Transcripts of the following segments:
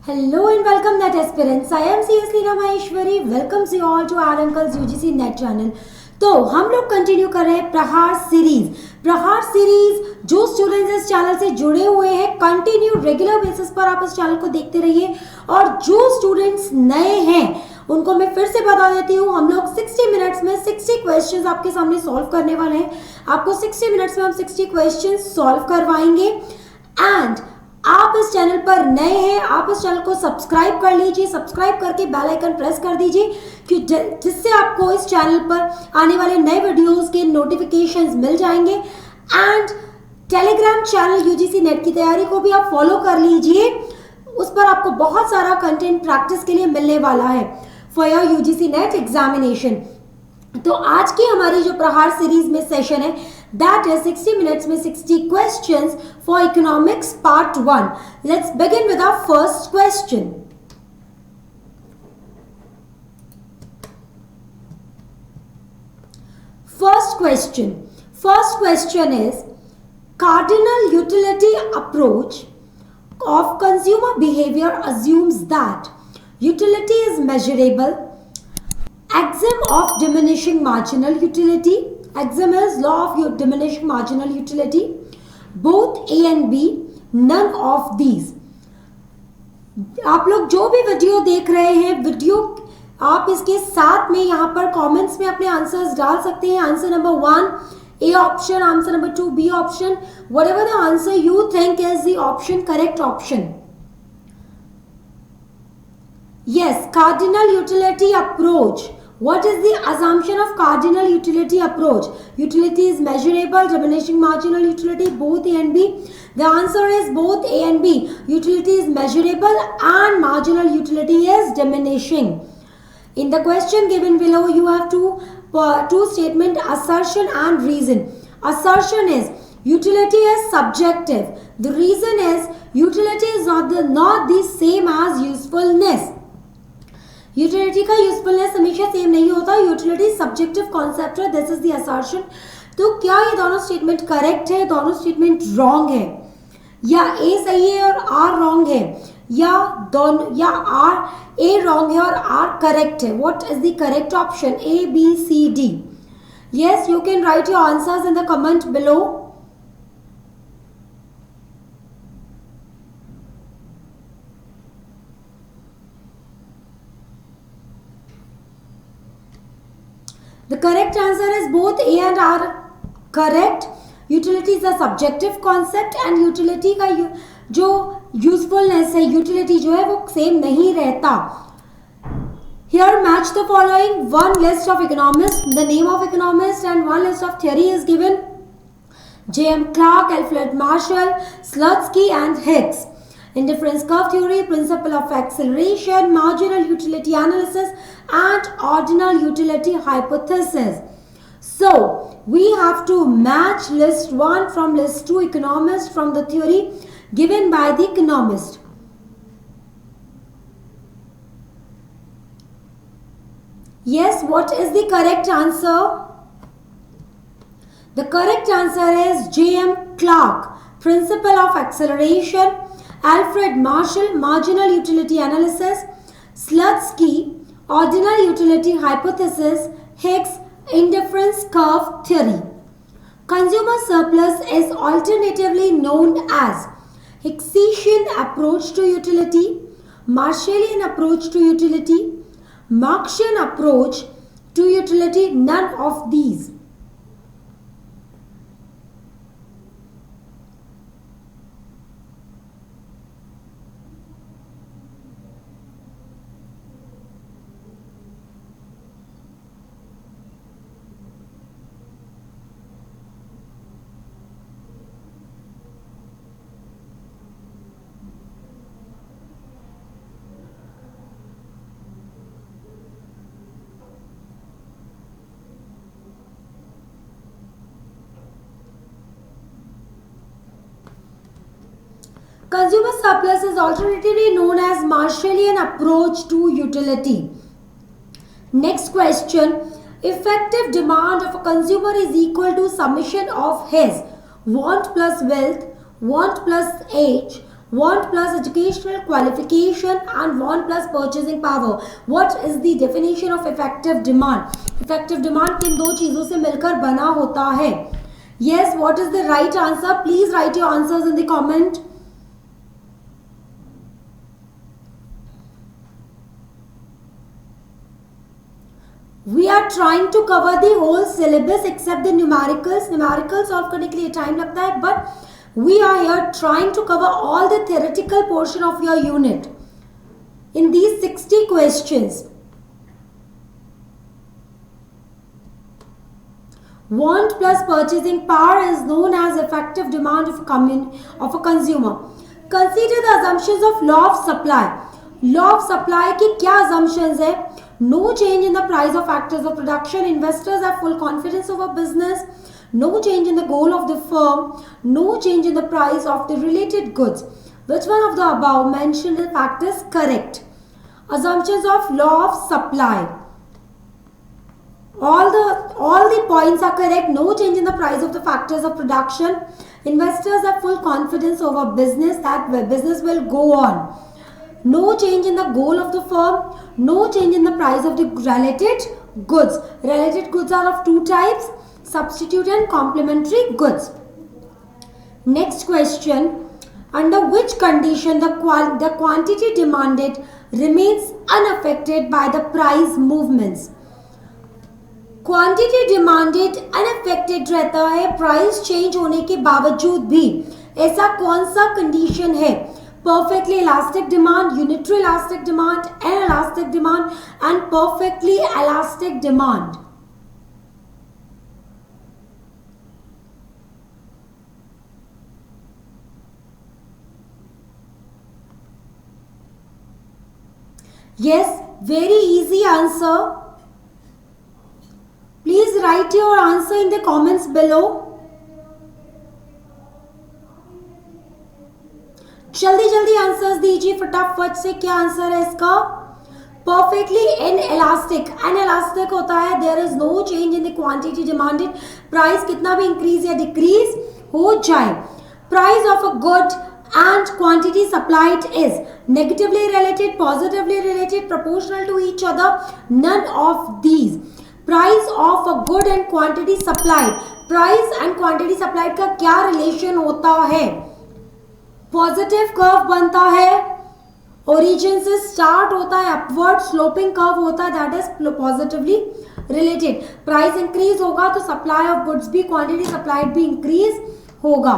Hello and welcome net aspirants. I am CS Leena Maheshwari. Welcomes you all to our Uncle's UGC Net channel. तो हम लोग continue कर रहे हैं प्रहार सीरीज जो स्टूडेंट्स इस चैनल से जुड़े हुए हैं कंटिन्यू रेगुलर बेसिस पर आप इस चैनल को देखते रहिए और जो स्टूडेंट्स नए हैं उनको मैं फिर से बता देती हूँ हम लोग 60 मिनट्स में 60 क्वेश्चंस आपके सामने सॉल्व करने वाले हैं। आपको 60 मिनट्स में हम 60 क्वेश्चंस सॉल्व करवाएंगे एंड आप इस चैनल पर नए हैं आप इस चैनल को सब्सक्राइब कर लीजिए, सब्सक्राइब करके बेल आइकन प्रेस कर दीजिए कि जिससे आपको इस चैनल पर आने वाले नए वीडियोस के नोटिफिकेशंस मिल जाएंगे and Telegram channel UGC net की तैयारी को भी आप फॉलो कर लीजिए। उस पर आपको बहुत सारा कंटेंट प्रैक्टिस के लिए मिलने वाला है for your UGC net examination. तो आज की हमारी जो प्रहार सीरीज में सेशन है that is 60 minutes में 60 questions for economics part 1. Let's begin with our first question. First question is cardinal utility approach of consumer behavior assumes that utility is measurable, axiom of diminishing marginal utility. Axiom is law of diminishing marginal utility. Both A and B, none of these. आप लोग जो भी video देख रहे हैं video आप इसके साथ में यहाँ पर कमेंट्स में अपने आंसर्स डाल सकते हैं। Answer number 1 A option, answer number 2 B option, whatever the answer you think is the option, correct option. Yes, cardinal utility approach. What is the assumption of cardinal utility approach? Utility is measurable, diminishing marginal utility, both A and B. The answer is both A and B. Utility is measurable and marginal utility is diminishing. In the question given below, you have two statement, assertion and reason. Assertion is utility is subjective. The reason is utility is not the same as usefulness. Utility का usefulness हमेशा same नहीं होता, utility subjective concept है, this is the assertion. तो क्या ये दोनों statement correct है, दोनों स्टेटमेंट रॉन्ग है, या ए सही है और आर रॉन्ग है, या दोनों या आर ए रॉन्ग है और आर करेक्ट है? What is the correct option? A B C D? Yes, you can write your answers in the comment below. The correct answer is both A and R correct. Utility is a subjective concept and utility का जो usefulness है, utility जो है वो same नहीं रहता। Here match the following. One list of economists, the name of economist and one list of theory is given. J.M. Clark, Alfred Marshall, Slutsky and Hicks. Indifference curve theory, principle of acceleration, marginal utility analysis and ordinal utility hypothesis. So we have to match list 1 from list 2 economist from the theory given by the economist. Yes, what is the correct answer? The correct answer is J.M. Clark, principle of acceleration, Alfred Marshall, marginal utility analysis, Slutsky, ordinal utility hypothesis, Hicks, indifference curve theory. Consumer surplus is alternatively known as Hickesian approach to utility, Marshallian approach to utility, Marxian approach to utility, none of these. Consumer surplus is alternatively known as Marshallian approach to utility. Next question. Effective demand of a consumer is equal to summation of his want plus wealth, want plus age, Want plus educational qualification and want plus purchasing power. What is the definition of effective demand? Effective demand किन दो चीजों से मिलकर बना होता है? Yes, what is the right answer? Please write your answers in the comment. We are trying to cover the whole syllabus except the numericals. Numericals solve करने के लिए time लगता है, but we are here trying to cover all the theoretical portion of your unit in these 60 questions. Want plus purchasing power is known as effective demand of a consumer. Consider the assumptions of law of supply. Law of supply की क्या assumptions है? No change in the price of factors of production. Investors have full confidence over business. No change in the goal of the firm. No change in the price of the related goods. Which one of the above mentioned fact is correct? Assumptions of law of supply. All the points are correct. No change in the price of the factors of production. Investors have full confidence over business that business will go on. No change in the goal of the firm. No change in the price of the related goods. Related goods are of two types: substitute and complementary goods. Next question. Under which condition the quantity demanded remains unaffected by the price movements? Quantity demanded unaffected रहता है price change होने के बावजूद भी. ऐसा कौन सा condition है? Perfectly elastic demand, unitary elastic demand, inelastic demand and perfectly elastic demand. Yes, very easy answer. Please write your answer in the comments below. जल्दी जल्दी आंसर्स दीजिए फटाफट से. क्या आंसर है इसका? Perfectly inelastic. इनइलास्टिक होता है there is no change in the quantity demanded. Price कितना भी इंक्रीज या डिक्रीज हो जाए. Price of a good and quantity supplied is negatively related, positively related, proportional to each other, none of these. Price of a good and quantity supplied. Price and quantity supplied का क्या relation होता है? Positive curve बनता है, origin से start होता है, upward sloping curve होता है, that is positively related. Price increase होगा तो supply of goods भी, quantity supplied भी increase होगा.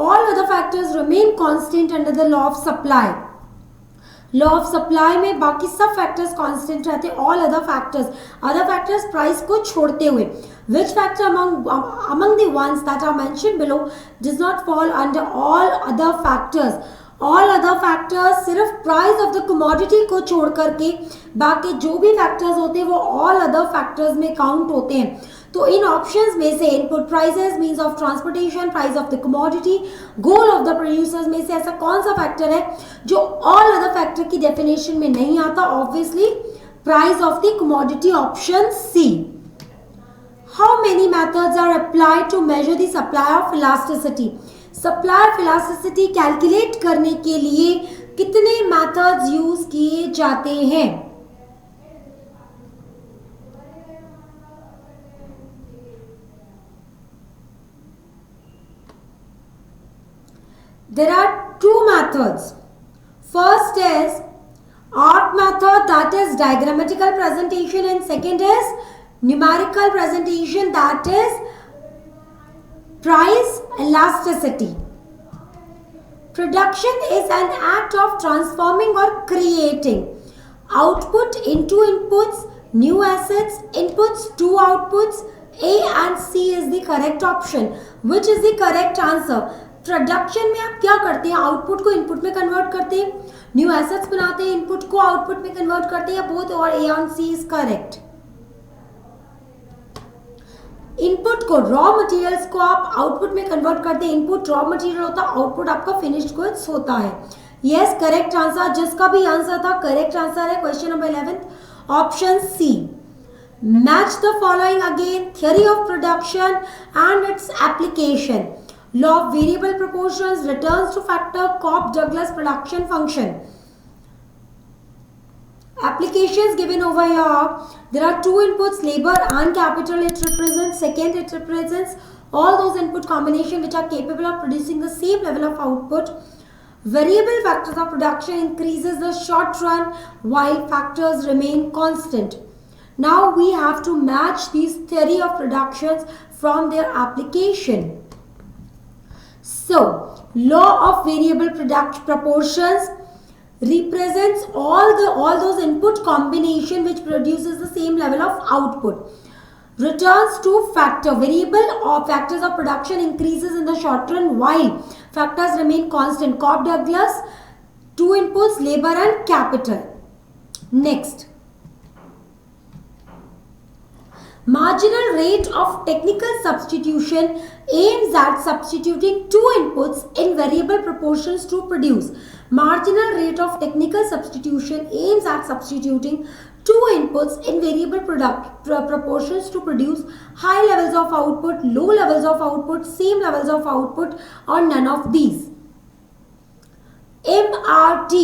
All other factors remain constant under the law of supply. Law of supply में बाकी सब factors constant रहते हैं. All other factors price को छोड़ते हुए. Which factor among the ones that are mentioned below does not fall under all other factors? All other factors सिर्फ price of the commodity को छोड़ करके बाकी जो भी factors होते हैं वो all other factors में count होते हैं. तो इन ऑप्शंस में से input prices, means of transportation, price of the commodity, goal of the producers में से ऐसा कौन सा फैक्टर है जो ऑल अदर फैक्टर की डेफिनेशन में नहीं आता? Obviously price of the commodity, option C. How many methods are applied to measure the supply of elasticity? Supply of elasticity calculate करने के लिए कितने मेथड्स यूज किए जाते हैं? There are two methods. First is art method, that is diagrammatical presentation, and second is numerical presentation, that is price elasticity. Production is an act of transforming or creating output into inputs, new assets, inputs to outputs. A and C is the correct option. Which is the correct answer? Production में आप क्या करते हैं? Output को input में convert करते हैं, new assets बनाते हैं, इनपुट को आउटपुट में कन्वर्ट करते हैं, या बोथ? और A and C is correct. Input को, रॉ मटेरियल्स को आप आउटपुट में कन्वर्ट करते हैं. इनपुट रॉ मटेरियल होता है, आउटपुट आपका फिनिश्ड गुड्स होता है. Yes, correct answer. जिसका भी आंसर था करेक्ट आंसर है question number 11, option C. Match the following again. Theory of production and its application. Law of variable proportions returns to factor Cobb-Douglas production function. Applications given over here. There are two inputs, labor and capital. It represents. Second, it represents all those input combination which are capable of producing the same level of output. Variable factors of production increases the short run while factors remain constant. Now we have to match these theory of productions from their application. So, law of variable proportions represents all those input combination which produces the same level of output. Returns to factor. Variable or factors of production increases in the short run while factors remain constant. Cobb-Douglas, two inputs, labor and capital. Next. Marginal rate of technical substitution aims at substituting two inputs in variable proportions to produce. Marginal rate of technical substitution aims at substituting two inputs in variable proportions to produce high levels of output, low levels of output, same levels of output, or none of these. MRT,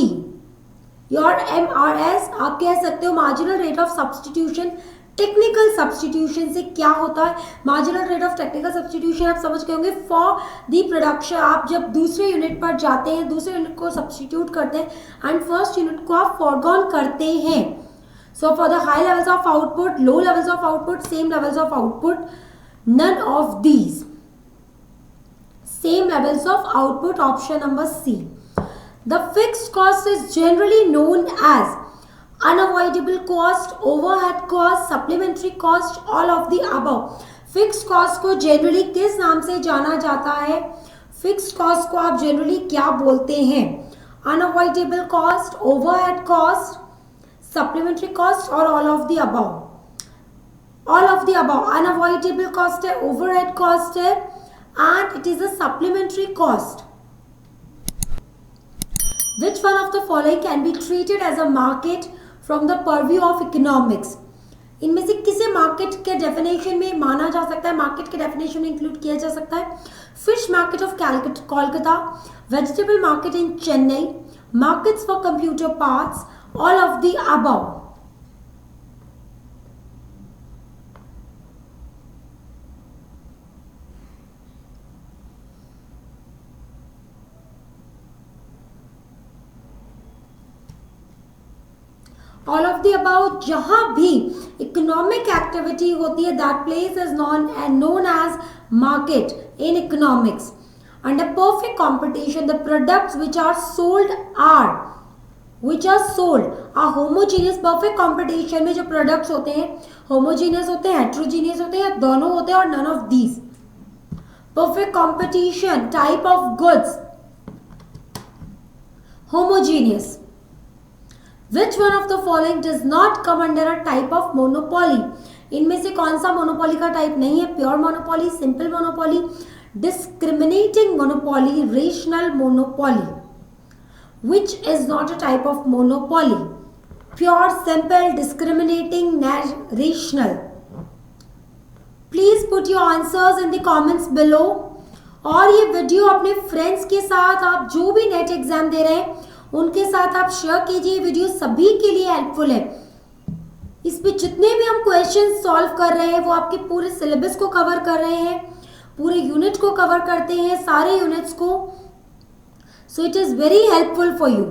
your MRS, आप कह सकते हो marginal rate of substitution. Technical substitution से क्या होता है? Marginal rate of technical substitution आप समझ गए होंगे. फॉर द प्रोडक्शन, आप जब दूसरे यूनिट पर जाते हैं, दूसरे यूनिट को सब्सटीट्यूट करते हैं एंड फर्स्ट यूनिट को आप फॉरगॉन करते हैं. So for the high levels of output, low levels of output, same levels of output, none of these. Same levels of output, option number C. The fixed cost is generally known as unavoidable cost, overhead cost, supplementary cost, all of the above. Fixed cost को generally किस नाम से जाना जाता है? Fixed cost को आप generally क्या बोलते हैं? Unavoidable cost, overhead cost, supplementary cost और all of the above. All of the above. Unavoidable cost है, overhead cost है, and it is a supplementary cost. Which one of the following can be treated as a market from the purview of economics? इनमें से किसे market के definition में माना जा सकता है, मार्केट के डेफिनेशन में इंक्लूड किया जा सकता है? Fish market of Kolkata, vegetable market in Chennai, markets for computer parts, all of the above. All of the above. जहां भी इकोनॉमिक एक्टिविटी होती है, that place is known as market in economics. Under perfect competition the products which are sold are homogeneous. Perfect competition में जो products होते हैं homogeneous होते हैं, हेट्रोजीनियस होते हैं, दोनों होते हैं, और none of these. Perfect competition, type of goods, homogeneous. Which one of the following does not come under a type of monopoly? इनमें से कौन सा मोनोपोली का टाइप नहीं है? Pure monopoly, simple monopoly, discriminating monopoly, rational monopoly. Which is not a type of monopoly? Pure, simple, discriminating, rational. Please put your answers in the comments below. और ये video अपने फ्रेंड्स के साथ, आप जो भी नेट एग्जाम दे रहे हैं उनके साथ आप शेयर कीजिए. वीडियो सभी के लिए हेल्पफुल है. इस पे जितने भी हम क्वेश्चन सॉल्व कर रहे हैं वो आपके पूरे सिलेबस को कवर कर रहे हैं, पूरे यूनिट को कवर करते हैं, सारे यूनिट्स को. So it is very helpful for you.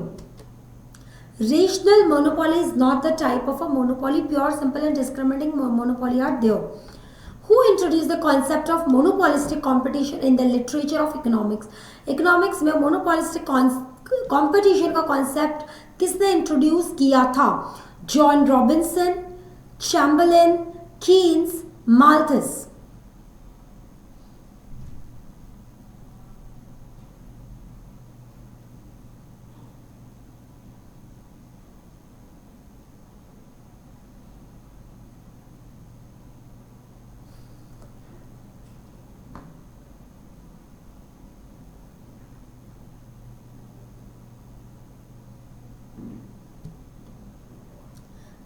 Rational monopoly is not the type of a monopoly. Pure, simple and discriminating monopoly are there. Who introduced the concept of monopolistic competition in the literature of economics? Economics में monopolistic competition का concept किसने introduce किया था? John Robinson, Chamberlain, Keynes, Malthus.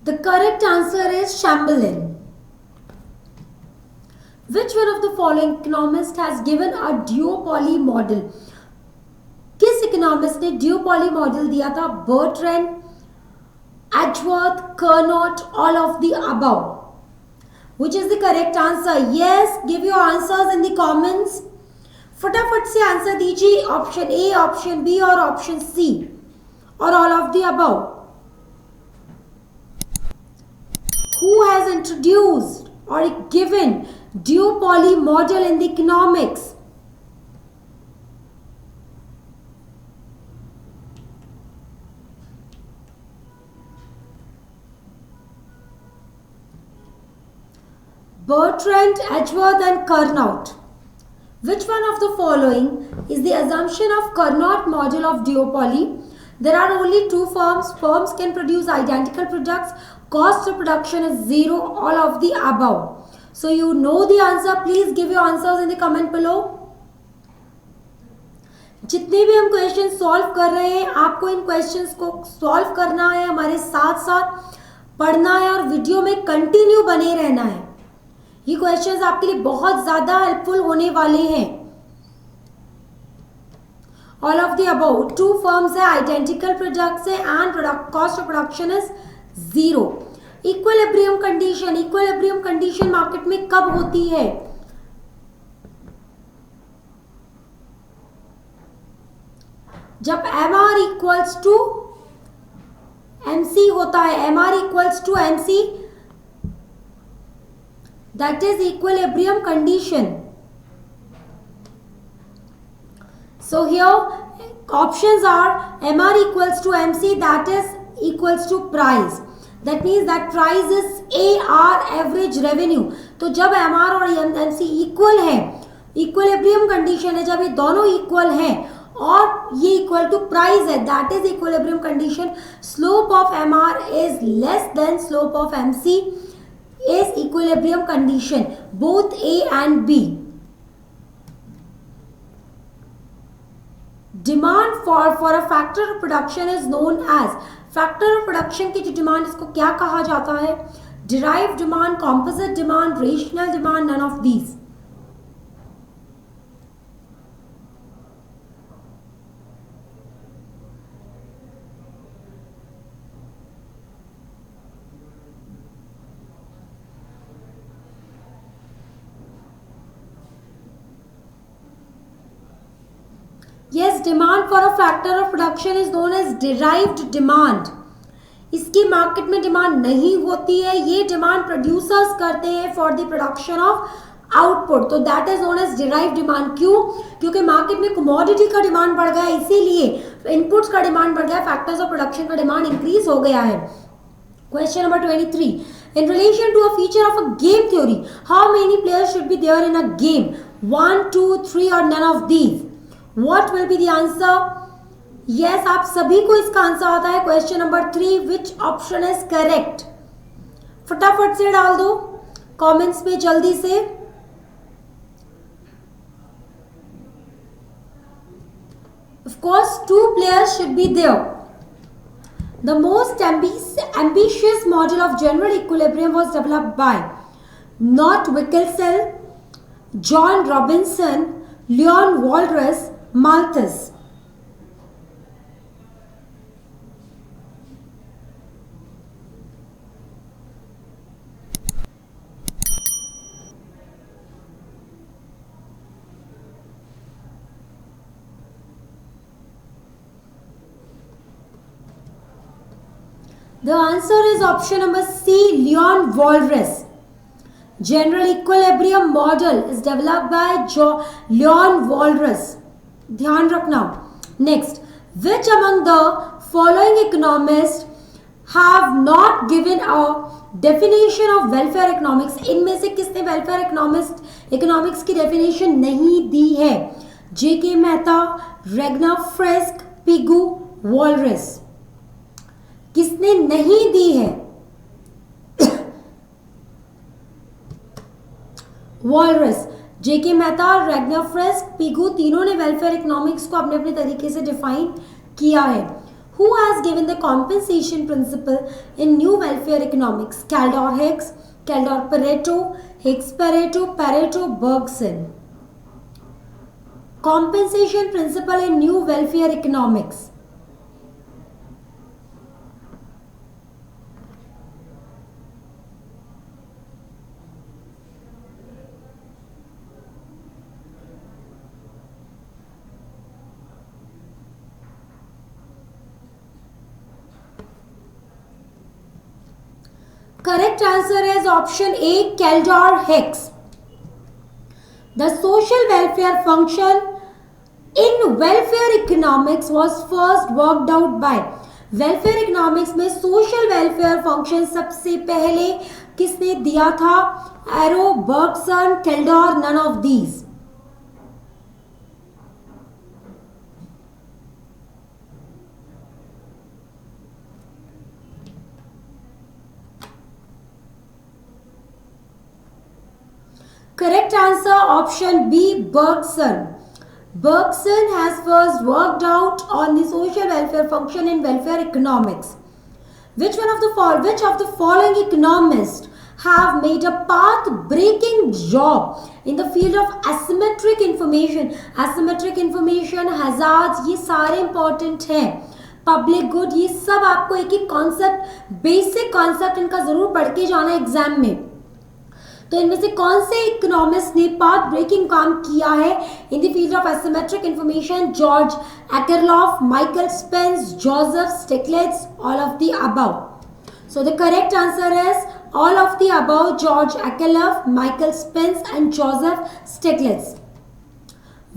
The correct answer is Chamberlain. Which one of the following economist has given a duopoly model? किस economist ने duopoly model दिया था? Bertrand, Edgeworth, Cournot, all of the above. Which is the correct answer? Yes, give your answers in the comments. फटाफट से answer दीजिए. Option A, option B और option C और all of the above. Who has introduced or given duopoly model in the economics? Bertrand, Edgeworth and Carnot. Which one of the following is the assumption of Carnot model of duopoly? There are only two firms. Firms can produce identical products. Cost of production is zero. All of the above. So you know the answer. Please give your answers in the comment below. जितने भी हम question solve कर रहे हैं, आपको इन questions को solve करना है, हमारे साथ साथ पढ़ना है और वीडियो में कंटिन्यू बने रहना है. ये क्वेश्चंस आपके लिए बहुत ज्यादा हेल्पफुल होने वाले हैं. All of the above. Two firms है, आइडेंटिकल प्रोडक्ट्स है and product cost of production is zero. Equilibrium condition. Equilibrium condition market में कब होती है? जब MR इक्वल्स टू MC होता है. MR equals to MC, that is equilibrium condition. So here options are MR equals to MC, that is equals to price. That means that price is AR, average revenue. तो जब MR और MC equal है, equilibrium condition है, जब ये दोनों equal हैं और ये इक्वल टू प्राइस है, that is equilibrium condition. Slope of MR is less than slope of MC is equilibrium condition, both A and B. Demand for a factor of production is known as. Factor of production की जो demand, इसको क्या कहा जाता है? Derived demand, composite demand, rational demand, none of these. Yes, demand for a factor of production is known as derived demand. इसकी market में demand नहीं होती है, ये डिमांड प्रोड्यूसर्स करते हैं for the production of output. तो that is known as derived demand. क्यों? क्योंकि मार्केट में कमोडिटी का डिमांड बढ़ गया, इसीलिए इनपुट्स का डिमांड बढ़ गया, फैक्टर्स ऑफ प्रोडक्शन का डिमांड इंक्रीज हो गया है. Question number 23. In relation to a feature of a game theory, how many players should be there in a game? 1, 2, 3 or none of these? What will be the answer? Yes, आप सभी को इसका answer आता है. Question number 3. Which option is correct? फटाफट से डाल दो कमेंट्स में जल्दी से. Of course, 2 players should be there. The most ambitious model of general equilibrium was developed by Knut Wickelsell, John Robinson, Leon Walras, Malthus. The answer is option number C, Leon Walras. General equilibrium model is developed by Leon Walras. ध्यान रखना. Next, which among the following economists have not given a definition of welfare economics? इनमें से किसने welfare economics की definition नहीं दी है? J.K. Mehta, Ragnar Frisch, Pigou, Walras. किसने नहीं दी है? Walras, J K Mehta, Ragnar Frisch, Pigou, तीनों ने वेलफेयर इकोनॉमिक्स को अपने अपने तरीके से डिफाइन किया है. Who has given the compensation principle in new welfare economics? Caldor Hicks, Caldor Pareto, Hicks Pareto, Pareto Bergson. Compensation principle in new welfare economics. Correct answer is option A, Kaldor Hicks. The social welfare function in welfare economics was first worked out by. welfare economics में social welfare function सबसे पहले किसने दिया था? Arrow, Bergson, Kaldor, none of these. Correct answer option B, Bergson. Bergson has first worked out on the social welfare function in welfare economics. Which of the following economists have made a path-breaking job in the field of asymmetric information? Asymmetric information, hazards, ये सारे important हैं. Public good, ये सब आपको एक एक concept, basic concept इनका जरूर पढ़ के जाना एग्जाम में. तो इनमें से कौन से इकोनॉमिस्ट ने पाथ ब्रेकिंग काम किया है in the field of asymmetric information? George Akerlof, Michael Spence, Joseph Stiglitz, all of the above. So the correct answer is all of the above, George Akerlof, Michael Spence and Joseph Stiglitz.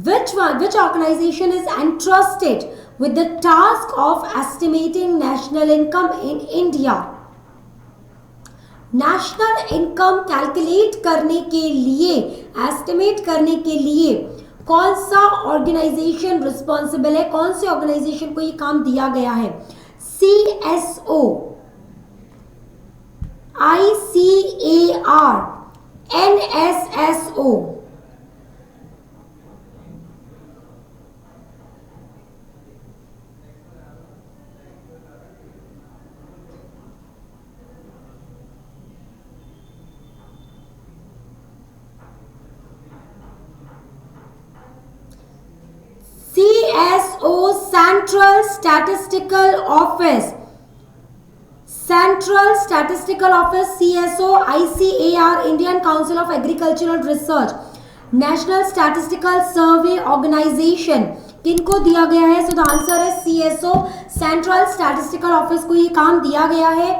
Which organization is entrusted with the task of estimating national income in India? National income calculate करने के लिए, estimate करने के लिए कौन सा organisation responsible है? कौन से ऑर्गेनाइजेशन को ये काम दिया गया है? CSO, ICAR, NSSO. CSO, Central Statistical Office. Central Statistical Office, CSO, ICAR, Indian Council of Agricultural Research, National Statistical Survey Organization. किनको दिया गया है? So the answer is CSO, Central Statistical Office को ये काम दिया गया है.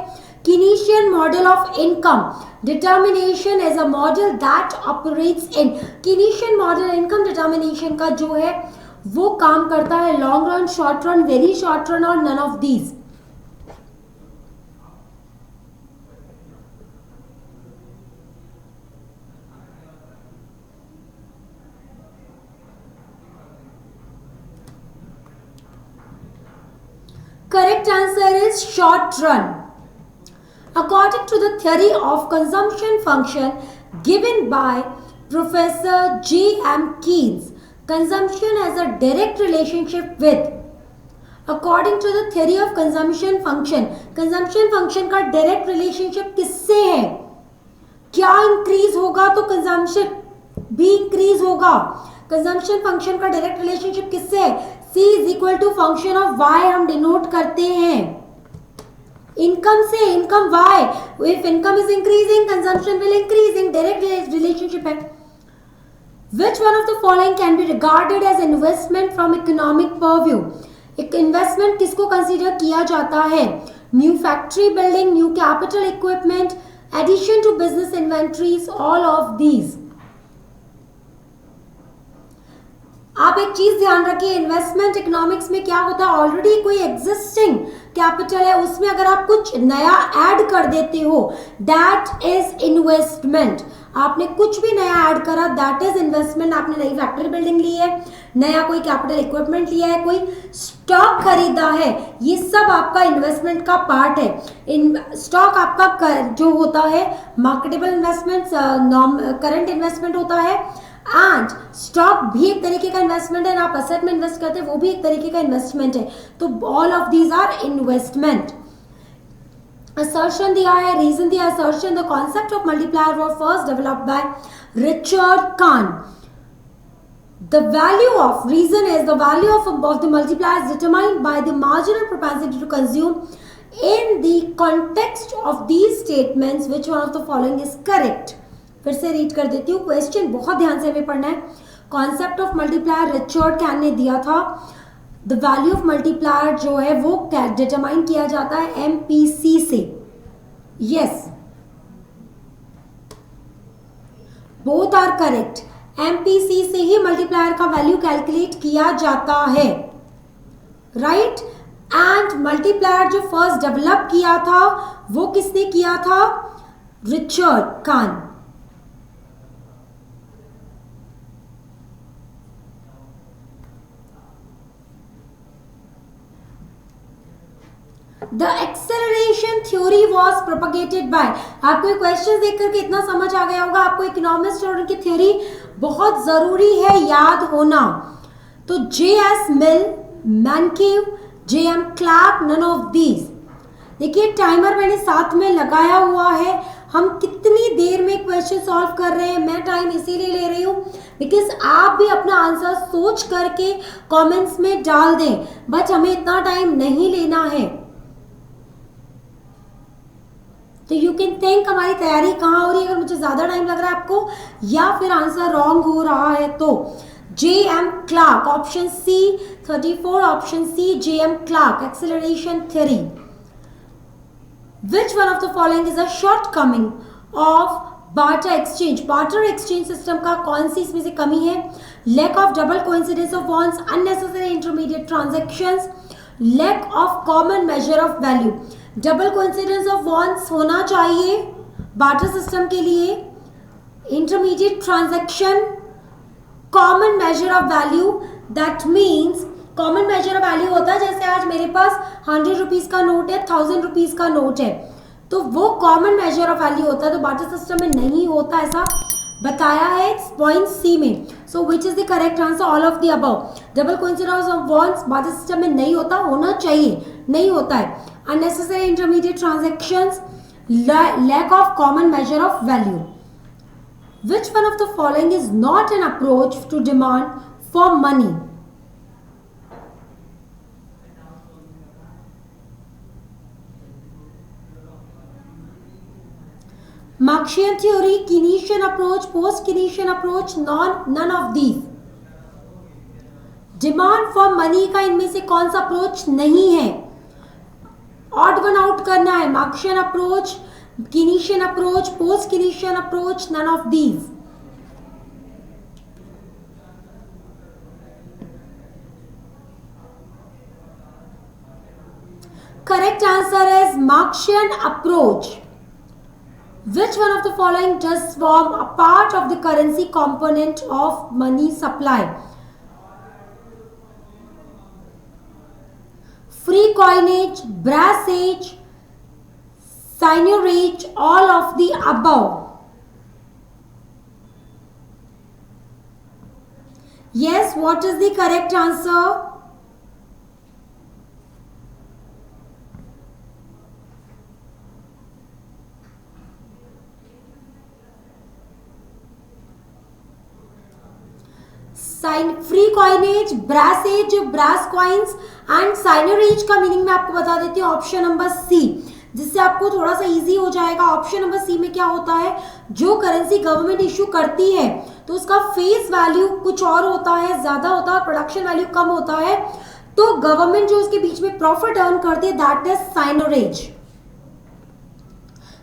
Keynesian model of income determination is a model that operates in. Keynesian model income determination का जो है वो काम करता है long run, short run, very short run और none of these. Correct answer is short run. According to the theory of consumption function given by Professor J.M. Keynes, consumption has a direct relationship with. According to the theory of consumption function का direct relationship किससे है? क्या increase होगा तो consumption भी increase होगा. consumption function का direct relationship किससे है? C is equal to function of y हम denote करते हैं. income से income y. if income is increasing, consumption will increase. in direct relationship है. Which one of the following can be regarded as investment from economic purview? एक investment किसको consider किया जाता है? New factory building, new capital equipment, addition to business inventories, all of these. आप एक चीज ध्यान रखिए, इन्वेस्टमेंट इकोनॉमिक्स में क्या होता है? ऑलरेडी कोई एग्जिस्टिंग कैपिटल है, उसमें अगर आप कुछ नया ऐड कर देते हो, दैट इज इन्वेस्टमेंट. आपने कुछ भी नया ऐड करा, दैट इज इन्वेस्टमेंट. आपने नई फैक्ट्री बिल्डिंग ली है, नया कोई कैपिटल इक्विपमेंट लिया है, कोई स्टॉक खरीदा है, ये सब आपका इन्वेस्टमेंट का पार्ट है. स्टॉक आपका जो होता है मार्केटेबल इन्वेस्टमेंट, करंट इन्वेस्टमेंट होता है. एंड स्टॉक भी एक तरीके का इन्वेस्टमेंट है. आप असेट में इन्वेस्ट करते हैं, वो भी एक तरीके का इन्वेस्टमेंट है. तो all of these are investment. assertion दिया है, reason दिया है, assertion. The concept of multiplier was first developed by Richard Kahn. The value of reason is the value of the multiplier is determined by the marginal propensity to consume. In the context of these statements, which one of the following is correct? फिर से read कर देती हूँ. Question बहुत ध्यान से हमें पढ़ना है. Concept of multiplier Richard can ने दिया था. द वैल्यू ऑफ मल्टीप्लायर जो है वो डिटरमाइन किया जाता है एमपीसी से. Yes, both are correct. MPC से ही मल्टीप्लायर का वैल्यू कैलकुलेट किया जाता है, राइट. एंड मल्टीप्लायर जो फर्स्ट डेवलप किया था वो किसने किया था? Richard Kahn. The acceleration theory was propagated by. आपको क्वेश्चन देख करके इतना समझ आ गया होगा, आपको इकोनॉमिस्ट और उनकी थ्योरी बहुत जरूरी है याद होना. तो J S. Mill, Mankiw, J M. Clark, none of these. देखिए टाइमर मैंने साथ में लगाया हुआ है. हम कितनी देर में क्वेश्चन सॉल्व कर रहे हैं, मैं टाइम इसीलिए ले रही हूँ बिकॉज आप भी अपना आंसर सोच करके कमेंट्स में डाल दें. बट हमें इतना टाइम नहीं लेना है. तो यू कैन थिंक हमारी तैयारी कहाँ हो रही है अगर मुझे ज़्यादा टाइम लग रहा है आपको, या फिर आंसर रॉन्ग हो रहा है. तो J M. Clark, option C 34, option C J M. Clark, acceleration theory. Which one of the following is a shortcoming of barter exchange. Barter exchange system का कौन सी इसमें से कमी है? Lack of double coincidence of bonds, unnecessary intermediate transactions, lack of common measure of value. Double coincidence of bonds होना चाहिए barter system के लिए, intermediate transaction, common measure of value. That means common measure of value होता है जैसे आज मेरे पास 100 rupees का नोट है, 1000 रुपीज का नोट है, तो वो कॉमन मेजर ऑफ वैल्यू होता है. तो बार्टर सिस्टम में नहीं होता, ऐसा बताया है पॉइंट सी में. So which is the correct answer? All of the above. Double coincidence of bonds barter system में नहीं होता, होना चाहिए, नहीं होता है. Unnecessary intermediate transactions, lack of common measure of value. Which one of the following is not an approach to demand for money? Marxian theory, Keynesian approach, post-Keynesian approach, none of these. Demand for money का इनमें से कौन सा approach नहीं है? Odd one out करना है. Marxian approach, Keynesian approach, post Keynesian approach, none of these. Correct answer is Marxian approach. Which one of the following does form a part of the currency component of money supply? Free coinage, brassage, seigniorage, all of the above. Yes, what is the correct answer? Free coinage, brassage, brass coins and seigniorage का meaning मैं आपको बता देती हूँ. Option number सी, जिससे आपको थोड़ा सा इजी हो जाएगा. ऑप्शन नंबर सी में क्या होता है? जो करेंसी गवर्नमेंट इश्यू करती है तो उसका फेस वैल्यू कुछ और होता है, ज्यादा होता है, प्रोडक्शन वैल्यू कम होता है, तो गवर्नमेंट जो उसके बीच में प्रॉफिट अर्न करती है, that is seigniorage.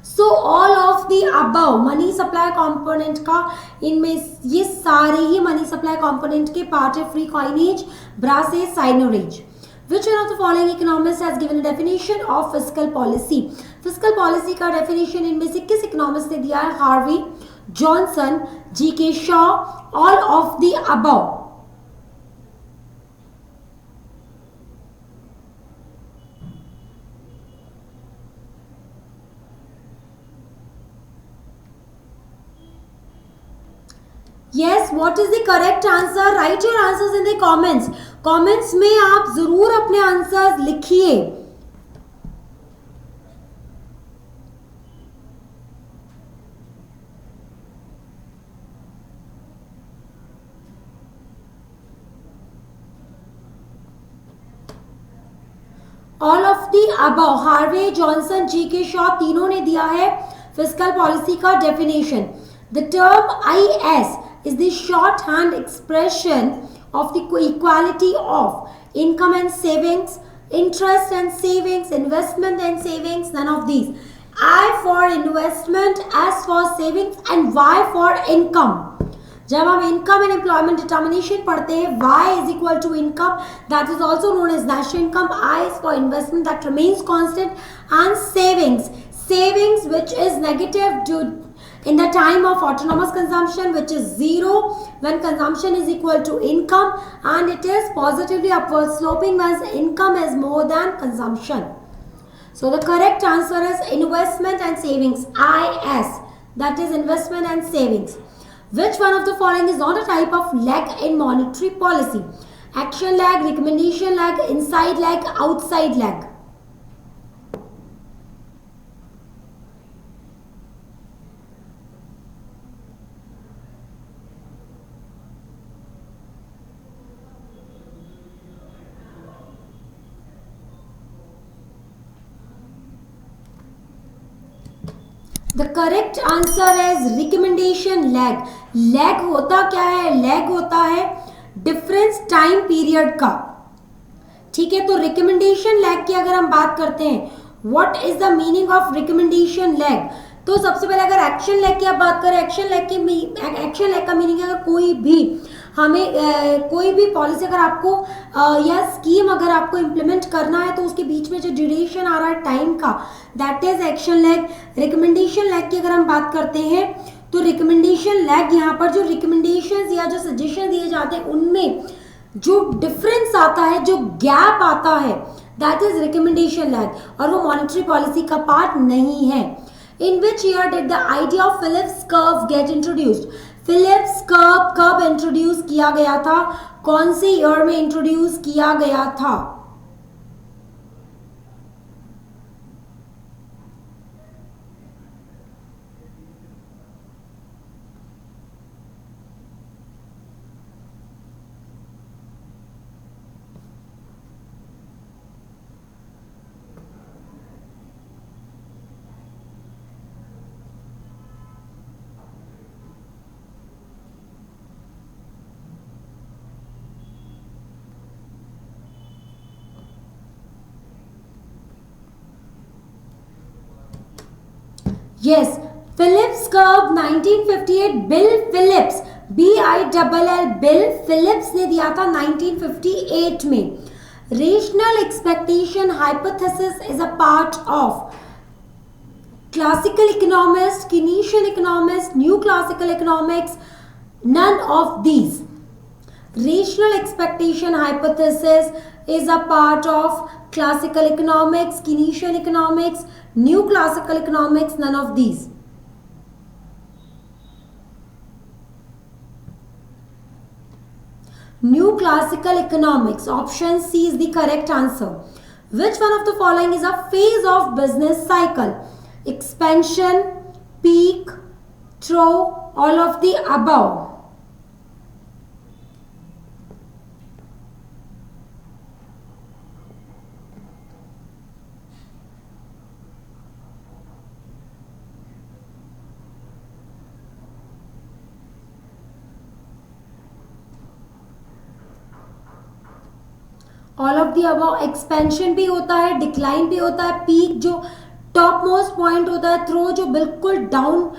So all of the above money supply component का, इनमें ये सारे ही मनी सप्लाई कंपोनेंट के पार्ट है. Free coinage, brassage, seigniorage. Which one of the following economist has given a definition of fiscal policy? Fiscal policy का definition इनमें से किस economist ने दिया है? Harvey, Johnson, GK. Shaw, all of the above. Yes, what is the correct answer? Write your answers in the comments. Comments में आप जरूर अपने आंसर्स लिखिए. All of the above, Harvey, Johnson, GK. Shaw तीनों ने दिया है फिस्कल पॉलिसी का definition. The term IS is the shorthand expression of the equality of income and savings, interest and savings, investment and savings, none of these. I for investment, S for savings and Y for income. जब हम income and employment determination पढ़ते हैं, y is equal to income, that is also known as national income. I is for investment, that remains constant, and savings which is negative due in the time of autonomous consumption, which is zero when consumption is equal to income, and it is positively upward sloping as income is more than consumption. So the correct answer is investment and savings, IS, that is investment and savings. Which one of the following is not a type of lag in monetary policy? Action lag, recommendation lag, inside lag, outside lag. The correct answer is recommendation lag. Lag होता क्या है? Lag होता है difference time period का. ठीक है, तो recommendation lag की अगर हम बात करते हैं, what is the meaning of recommendation lag? तो सबसे पहले अगर एक्शन लैग की आप बात करें, एक्शन लैग का मीनिंग है अगर कोई भी हमें कोई भी पॉलिसी अगर आपको या स्कीम अगर आपको इम्प्लीमेंट करना है तो उसके बीच में जो ड्यूरेशन आ रहा है टाइम का, that is action lag. Recommendation lag की अगर हम बात करते हैं तो रिकमेंडेशन लैग यहाँ पर जो रिकमेंडेशंस या जो सजेशन दिए जाते हैं उनमें जो डिफरेंस आता है, जो गैप आता है, दैट इज रिकमेंडेशन लैग, और वो मॉनेटरी पॉलिसी का पार्ट नहीं है. In which year did the idea of Phillips curve get introduced? Phillips curve कब इंट्रोड्यूस किया गया था? कौन से ईयर में इंट्रोड्यूस किया गया था? Yes, Phillips curve 1958. Bill Phillips, BILL, Bill Phillips ने दिया था 1958 में. Rational expectation hypothesis is a part of classical economics, Keynesian economics, new classical economics, none of these. Rational expectation hypothesis is a part of classical economics, Keynesian economics, new classical economics, none of these. New classical economics, option C is the correct answer. Which one of the following is a phase of business cycle? Expansion, peak, trough, all of the above. All of the above. Expansion भी होता है, decline भी होता है, peak जो top most point होता है, throw जो बिल्कुल डाउन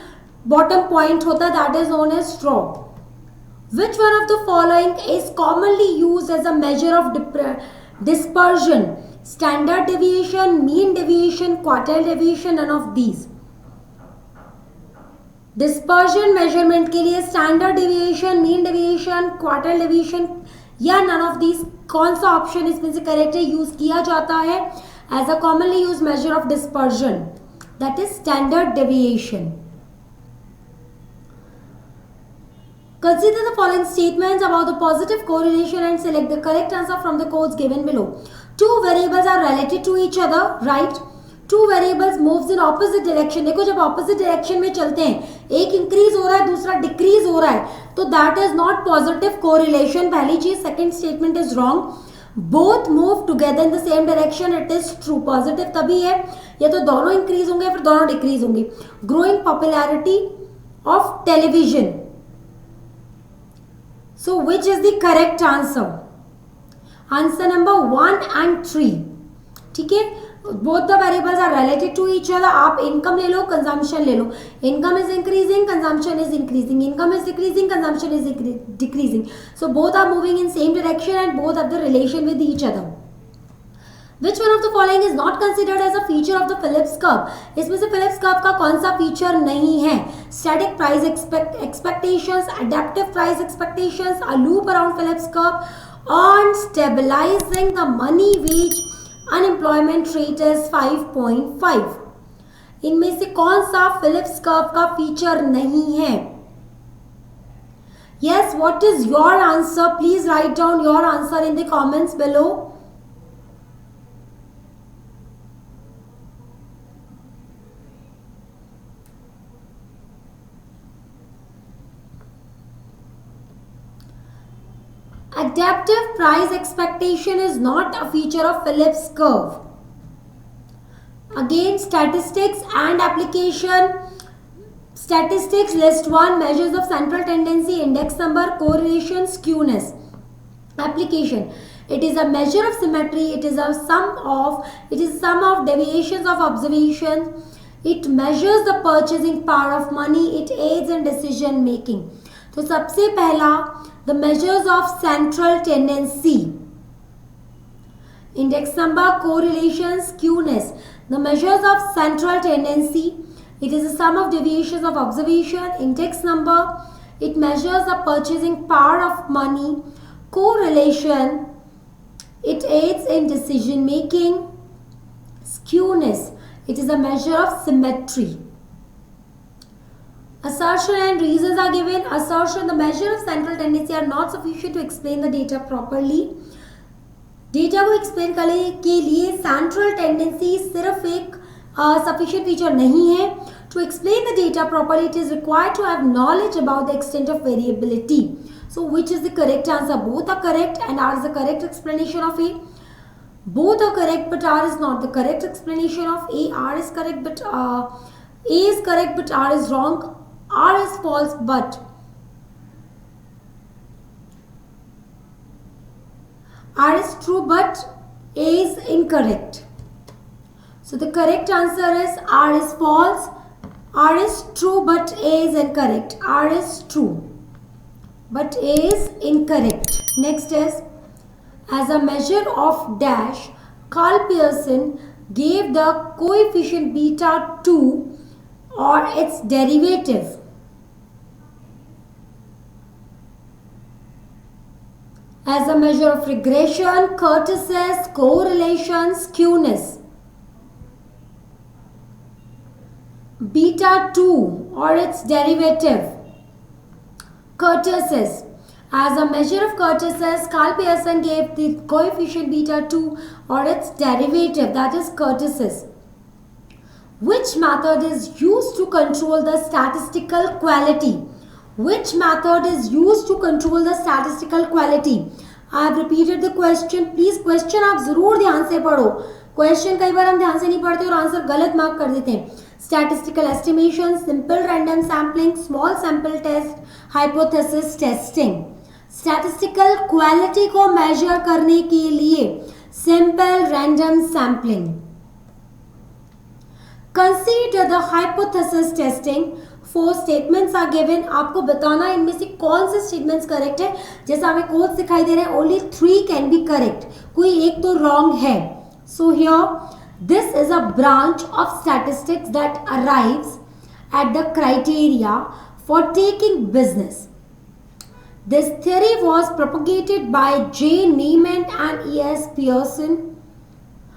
बॉटम पॉइंट होता है, that is known as trough. Which one of the following is commonly used as a measure of dispersion? Standard deviation, mean deviation, quartile deviation, none of these. Dispersion measurement के लिए standard deviation, mean deviation, quartile deviation या none of these, कौन सा option इसमें से correct है? Use किया जाता है as a commonly use measure of dispersion, that is standard deviation. Consider the following statements about the positive correlation and select the correct answer from the codes given below. Two variables are related to each other, right? Two variables moves in opposite direction. देखो जब opposite direction में चलते हैं, एक increase हो रहा है दूसरा डिक्रीज हो रहा है, तो that is not positive correlation. पहली चीज. Second statement is wrong. Both move together in the same direction, it is true. Positive तभी है या तो दोनों इंक्रीज होंगे फिर दोनों डिक्रीज होंगे। Growing popularity of television, so which is the correct answer? Answer number 1 and 3, ठीक है। Both the variables are related to each other. आप इनकम ले लो, कंजम्पशन ले लो। Income is increasing, consumption is increasing, income is decreasing, consumption is decreasing, so both are moving in same direction and both have the relation with each other. Which one of the following is not considered as a feature of the Phillips curve? इसमें से Phillips curve का कौन सा feature नहीं है? Static price expectations, adaptive price expectations, a loop around Phillips curve, on stabilizing the money wage unemployment rate is 5.5. इनमें से कौन सा Phillips curve का फीचर नहीं है? Yes, what is your answer? Please write down your answer in the comments below. Adaptive price expectation is not a feature of Phillips curve. Again, statistics and application. Statistics list 1 measures of central tendency, index number, correlation, skewness. Application, it is a measure of symmetry, it is a sum of deviations of observation, it measures the purchasing power of money, it aids in decision making. तो सबसे पहला the measures of central tendency, index number, correlation, skewness. The measures of central tendency, it is a sum of deviations of observation. Index number, it measures the purchasing power of money. Correlation, it aids in decision making. Skewness, it is a measure of symmetry. Assertion and reasons are given. Assertion, the measure of central tendency are not sufficient to explain the data properly. Data को explain करने के लिए central tendency सिर्फ एक sufficient feature नहीं है. To explain the data properly it is required to have knowledge about the extent of variability. So which is the correct answer? Both are correct and R is the correct explanation of A. Both are correct but R is not the correct explanation of A. R is correct but A is correct but R is wrong. R is false but R is true but A is incorrect. So the correct answer is R is false. R is true but A is incorrect. R is true but A is incorrect. Next is, as a measure of dash, Carl Pearson gave the coefficient beta 2 or its derivative. As a measure of regression, kurtosis, correlation, skewness. Beta 2 or its derivative. Kurtosis. As a measure of kurtosis, Carl Pearson gave the coefficient beta 2 or its derivative, that is kurtosis. Which method is used to control the statistical quality? Which method is used to control the statistical quality? I have repeated the question. Please question आप जरूर ध्यान से पढ़ो. Question कई बार हम ध्यान से नहीं पढ़ते और आंसर गलत मार्क कर देते हैं. Statistical estimation, simple random sampling, small sample test, hypothesis testing. Statistical quality को measure करने के लिए simple random sampling. Consider the hypothesis testing. 4 statements are given. आपको बताना इनमें से कौन से statements correct है. जैसा हमें कोड दिखाई दे रहे हैं, only 3 can be correct. कोई एक तो wrong है. So here, this is a branch of statistics that arrives at the criteria for taking business. This theory was propagated by J. Neiman and E.S. Pearson.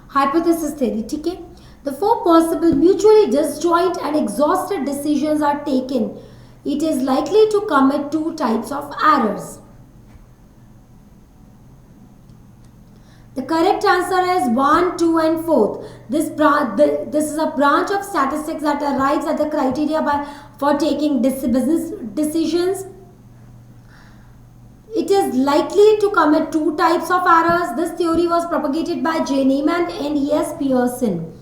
Hypothesis theory, ठीक है? The 4 possible mutually disjoint and exhausted decisions are taken. It is likely to commit 2 types of errors. The correct answer is 1, 2 and 4. This is a branch of statistics that arrives at the criteria for taking business decisions. It it is likely to commit two types of errors. This theory was propagated by J. Neyman and E.S. Pearson.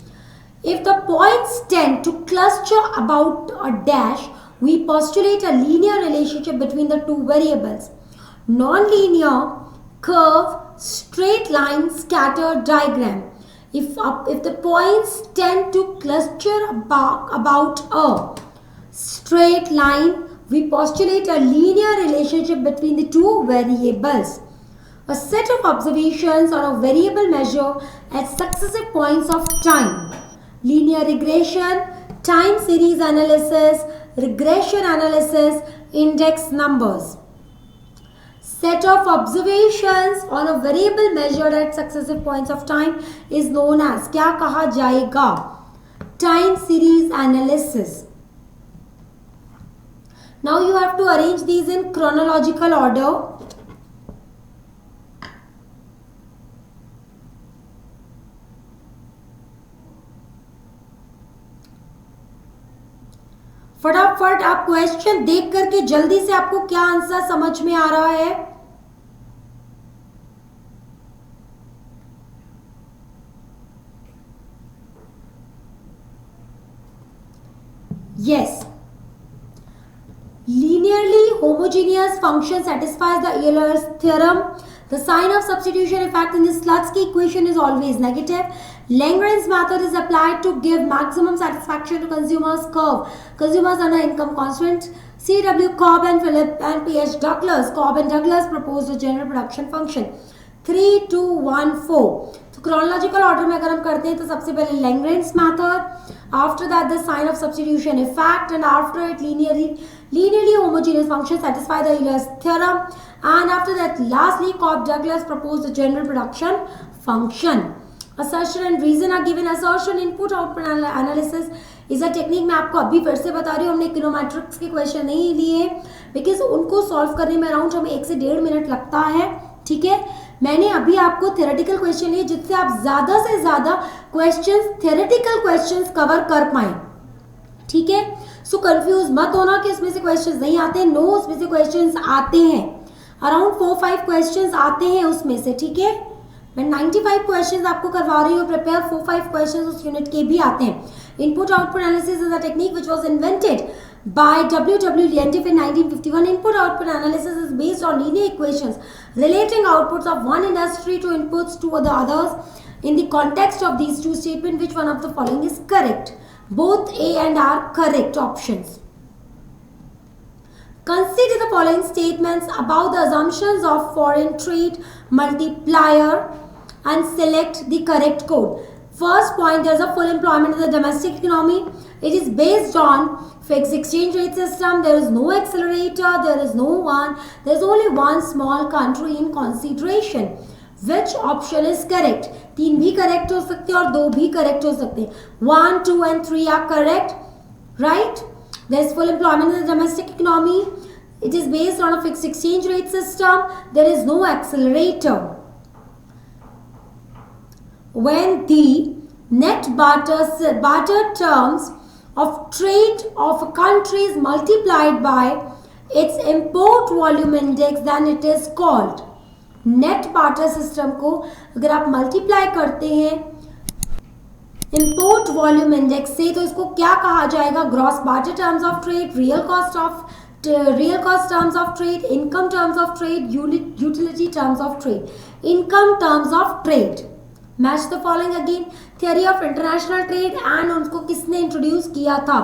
If the points tend to cluster about a dash, we postulate a linear relationship between the two variables. Non-linear, curve, straight line, scatter diagram. If the points tend to cluster about a straight line, we postulate a linear relationship between the two variables. A set of observations on a variable measure at successive points of time. Linear regression, time series analysis, regression analysis, index numbers. Set of observations on a variable measured at successive points of time is known as, क्या कहा जाएगा? Time series analysis. Now you have to arrange these in chronological order. फटाफट आप question देख करके जल्दी से आपको क्या आंसर समझ में आ रहा है? Yes. Linearly homogeneous function satisfies the Euler's theorem. The sign of substitution effect in the Slutsky equation is always negative. Lagrange's method is applied to give maximum satisfaction to consumers curve. Consumers under income constant. C.W. Cobb and Philip and P.H. Douglas. Cobb and Douglas proposed a general production function. 3, 2, 1, 4. तो chronological order में अगर हम करते हैं तो सबसे पहले Lagrange's method. After that the sign of substitution effect, and after it linearly homogeneous function satisfy the Euler's theorem, and after that lastly Cobb-Douglas proposed a general production function. Assertion and reason are given. Assertion input output analysis is a technique. मैं आपको अभी फिर से बता रही हूँ, हमने किलोमेट्रिक्स के क्वेश्चन नहीं लिए बिकॉज उनको सॉल्व करने में अराउंड हमें 1 से 1.5 मिनट लगता है. ठीक है, मैंने अभी आपको थ्योरेटिकल क्वेश्चन लिए जिससे आप ज्यादा से ज्यादा क्वेश्चंस थ्योरेटिकल क्वेश्चंस कवर कर पाए. ठीक है, सो कंफ्यूज मत होना कि उसमें से क्वेश्चंस नहीं आते. नो, उसमें से क्वेश्चंस आते हैं. अराउंड 4-5 क्वेश्चंस आते हैं उसमें से. ठीक है, मैं 95 क्वेश्चंस आपको करवा रही हूँ प्रिपेयर. 4-5 क्वेश्चंस उस यूनिट के भी आते हैं. Input output analysis is a technique which was invented by W. Leontief in 1951. Input-output analysis is based on linear equations relating outputs of one industry to inputs to the others. In the context of these two statements, which one of the following is correct? Both A and are correct options. Consider the following statements about the assumptions of foreign trade multiplier and select the correct code. First point, there is a full employment in the domestic economy. It is based on fixed exchange rate system. There is no accelerator. There is only one small country in consideration. Which option is correct? 3 भी correct हो सकते हैं और 2 भी correct हो सकते हैं. 1, 2 and 3 are correct, right? There is full employment in the domestic economy. It is based on a fixed exchange rate system. There is no accelerator. When the net barter terms of trade of a country is multiplied by its import volume index, then it is called. net barter system को अगर आप multiply करते हैं import volume index से तो इसको क्या कहा जाएगा? gross barter terms of trade, real cost terms of trade, income terms of trade, utility terms of trade, income terms of trade. Match the following again. Theory of international trade and उसको किसने introduce किया था?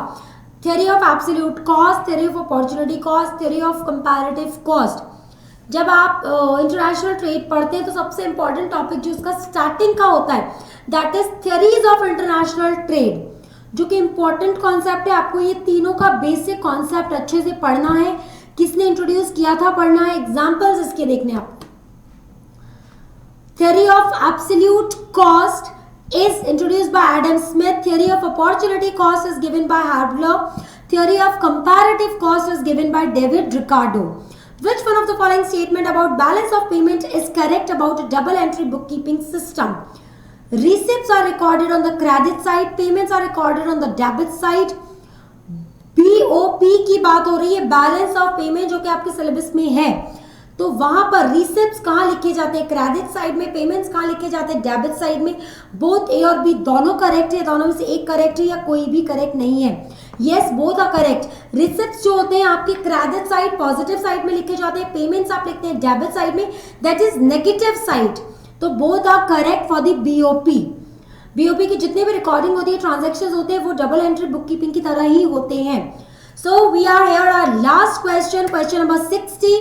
Theory of absolute cost, theory of opportunity cost, theory of comparative cost. जब आप international trade पढ़ते हैं तो सबसे इंपॉर्टेंट टॉपिक जो उसका स्टार्टिंग का होता है that is theories of international trade, जो कि इंपॉर्टेंट कॉन्सेप्ट है. आपको ये तीनों का बेसिक कॉन्सेप्ट अच्छे से पढ़ना है. किसने इंट्रोड्यूस किया था पढ़ना है. एग्जाम्पल्स इसके देखने आपको. Theory of absolute cost is introduced by Adam Smith. Theory of opportunity cost is given by Harbler. Theory of comparative cost is given by David Ricardo. Which one of the following statement about balance of payment is correct about a double entry bookkeeping system? Receipts are recorded on the credit side, payments are recorded on the debit side. BOP की बात हो रही है, balance of payment, जो कि आपके syllabus में है. तो वहां पर रिसिप्ट्स कहाँ लिखे जाते हैं, क्रेडिट साइड में, पेमेंट्स कहाँ लिखे जाते हैं, डेबिट साइड में। बोथ ए और बी दोनों करेक्ट है, दोनों में से एक करेक्ट है या कोई भी करेक्ट नहीं है। Yes, both are correct. Receipts जो होते हैं आपके क्रेडिट साइड पॉजिटिव साइड में लिखे जाते हैं, पेमेंट्स आप लिखते हैं डेबिट साइड में, दैट इज नेगेटिव साइड। तो both are correct for the BOP. BOP की जितने भी रिकॉर्डिंग होती है, ट्रांजेक्शन होते हैं, वो डबल एंट्री बुक कीपिंग की तरह ही होते हैं। So we are here our last question, question number 60।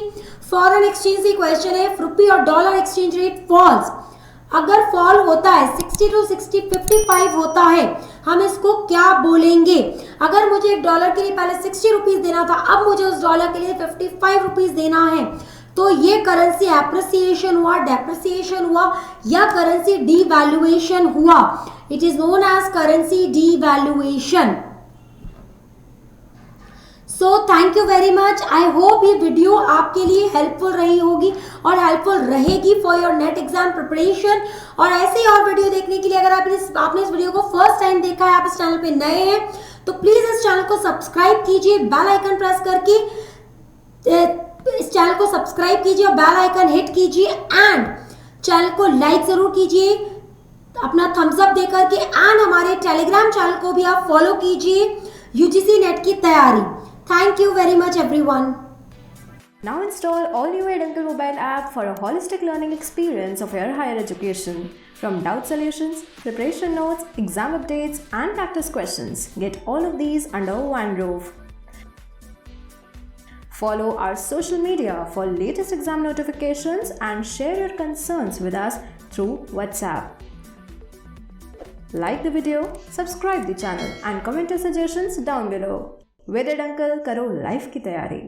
Foreign exchange की क्वेश्चन है, रुपी और डॉलर एक्सचेंज रेट फॉल्स, अगर फॉल होता है 60 to 60 55 होता है, हम इसको क्या बोलेंगे? अगर मुझे एक डॉलर के लिए पहले 60 रुपीज देना था, अब मुझे उस डॉलर के लिए 55 रुपीज देना है, तो ये करेंसी एप्रिसिएशन हुआ, डेप्रिसिएशन हुआ या करेंसी डीवैल्यूएशन हुआ? It is known as currency devaluation. So thank you very much. I hope ये वीडियो आपके लिए हेल्पफुल रही होगी और हेल्पफुल रहेगी for your NET exam preparation. और ऐसे ही और वीडियो देखने के लिए अगर आपने इस वीडियो को फर्स्ट टाइम देखा है, आप इस चैनल पे नए हैं, तो प्लीज इस चैनल को सब्सक्राइब कीजिए, बेल आइकन प्रेस करके इस चैनल को सब्सक्राइब कीजिए और बेल आइकन हिट कीजिए एंड चैनल को लाइक जरूर कीजिए अपना थम्स अप देकर के, एंड हमारे टेलीग्राम चैनल को भी आप फॉलो कीजिए यूजीसी नेट की तैयारी। Thank you very much everyone. Now install all new Eduncle mobile app for a holistic learning experience of your higher education. From doubt solutions, preparation notes, exam updates and practice questions. Get all of these under one roof. Follow our social media for latest exam notifications and share your concerns with us through WhatsApp. Like the video, subscribe the channel and comment your suggestions down below. With Eduncle, करो life की तैयारी।